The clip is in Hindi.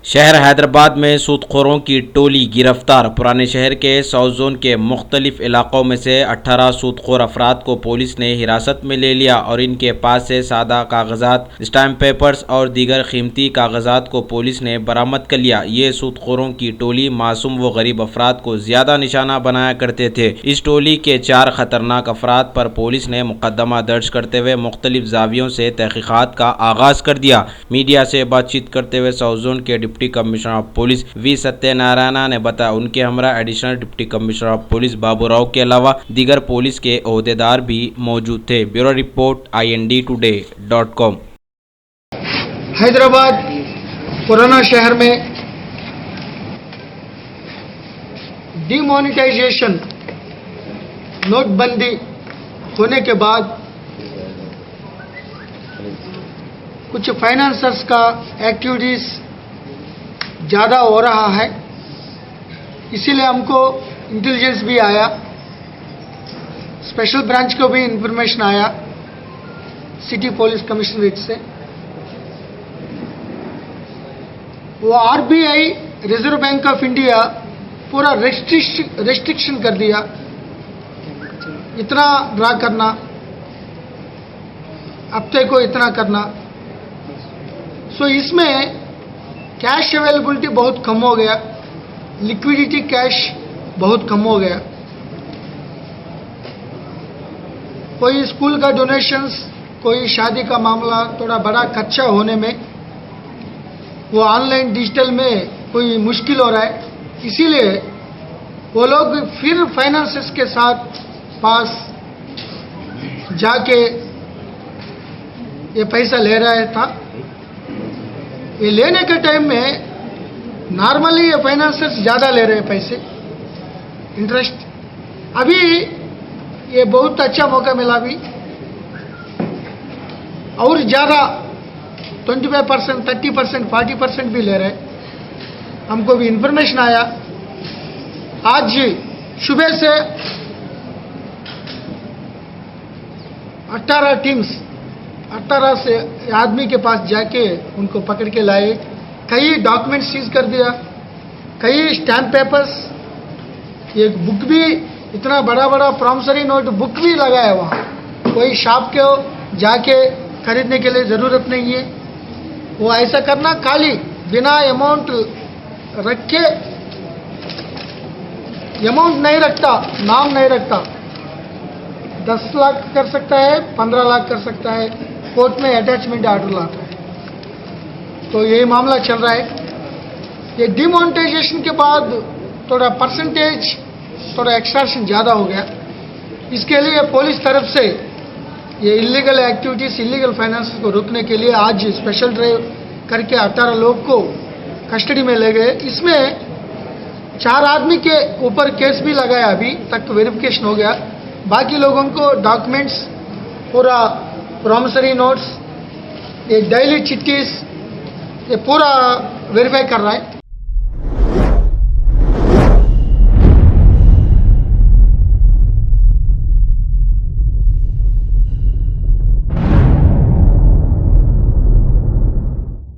शहर हैदराबाद में सूदखोरों की टोली गिरफ्तार। पुराने शहर के साउथ जोन के मुख्तलिफ इलाकों में से 18 सूदखोर अफराद को पुलिस ने हिरासत में ले लिया और इनके पास से सादा कागजात, स्टैम्प पेपर्स और दीगर कीमती कागजात को पुलिस ने बरामद कर लिया। ये सूदखोरों की टोली मासूम व गरीब अफराद को ज्यादा निशाना बनाया करते थे। इस टोली के 4 खतरनाक अफराद पर पुलिस ने मुकदमा दर्ज करते हुए मुख्तलिफ जावियों से तहकीकात का आगाज कर दिया। मीडिया से बातचीत करते हुए साउथ जोन के deputy commissioner of police V Satyanarayana ने बताया उनके हमरा additional deputy commissioner of police Babu Rao के अलावा दीगर पुलिस के ओहदेदार भी मौजूद थे। Bureau report INDtoday.com। हैदराबाद पुराना शहर में डिमोनेटाइजेशन नोटबंदी होने के बाद कुछ फाइनेंसर्स का एक्टिविटीज़ ज़्यादा हो रहा है, इसीलिए हमको इंटेलिजेंस भी आया, स्पेशल ब्रांच को भी इंफॉर्मेशन आया सिटी पुलिस कमिश्नरेट से। वो RBI reserve bank of India पूरा रेस्ट्रिक्शन कर दिया, इतना ड्रा करना, हफ्ते को इतना करना। सो इसमें कैश अवेलेबिलिटी बहुत कम हो गया, लिक्विडिटी कैश बहुत कम हो गया। कोई स्कूल का डोनेशंस, कोई शादी का मामला थोड़ा बड़ा खर्चा होने में वो ऑनलाइन डिजिटल में कोई मुश्किल हो रहा है, इसीलिए वो लोग फिर फाइनेंसर्स के साथ पास जाके ये पैसा ले रहा था। ये लेने के टाइम में नॉर्मली ये फाइनेंसर्स ज़्यादा ले रहे हैं पैसे, इंटरेस्ट। अभी ये बहुत अच्छा मौका मिला, अभी और ज़्यादा 25%, 30%, 40% भी ले रहे हैं। हमको भी इंफॉर्मेशन आया आज सुबह से 18 टीम्स 18 से आदमी के पास जाके उनको पकड़ के लाए। कई डॉक्यूमेंट सीज कर दिया, कई स्टैम्प पेपर्स, एक बुक भी, इतना बड़ा बड़ा प्रॉमिसरी नोट बुक भी लगाया वहाँ। कोई शॉप के जाके खरीदने के लिए ज़रूरत नहीं है, वो ऐसा करना खाली बिना अमाउंट रखे, अमाउंट नहीं रखता, नाम नहीं रखता, 10 लाख कर सकता है, 15 लाख कर सकता है, कोर्ट में अटैचमेंट आर्डर लाता है। तो यही मामला चल रहा है। ये डिमोनेटाइजेशन के बाद थोड़ा परसेंटेज, थोड़ा एक्सट्रैक्शन ज़्यादा हो गया। इसके लिए पुलिस तरफ से ये इलीगल एक्टिविटीज़, इलीगल फाइनेंस को रोकने के लिए आज स्पेशल ड्राइव करके 18 लोग को कस्टडी में ले गए। इसमें 4 आदमी के ऊपर केस भी लगाया, अभी तक वेरिफिकेशन हो गया। बाकी लोगों को डॉक्यूमेंट्स, पूरा प्रॉमिसरी नोट्स, ये डेली चिट्टीज, ये पूरा वेरीफाई कर रहा है।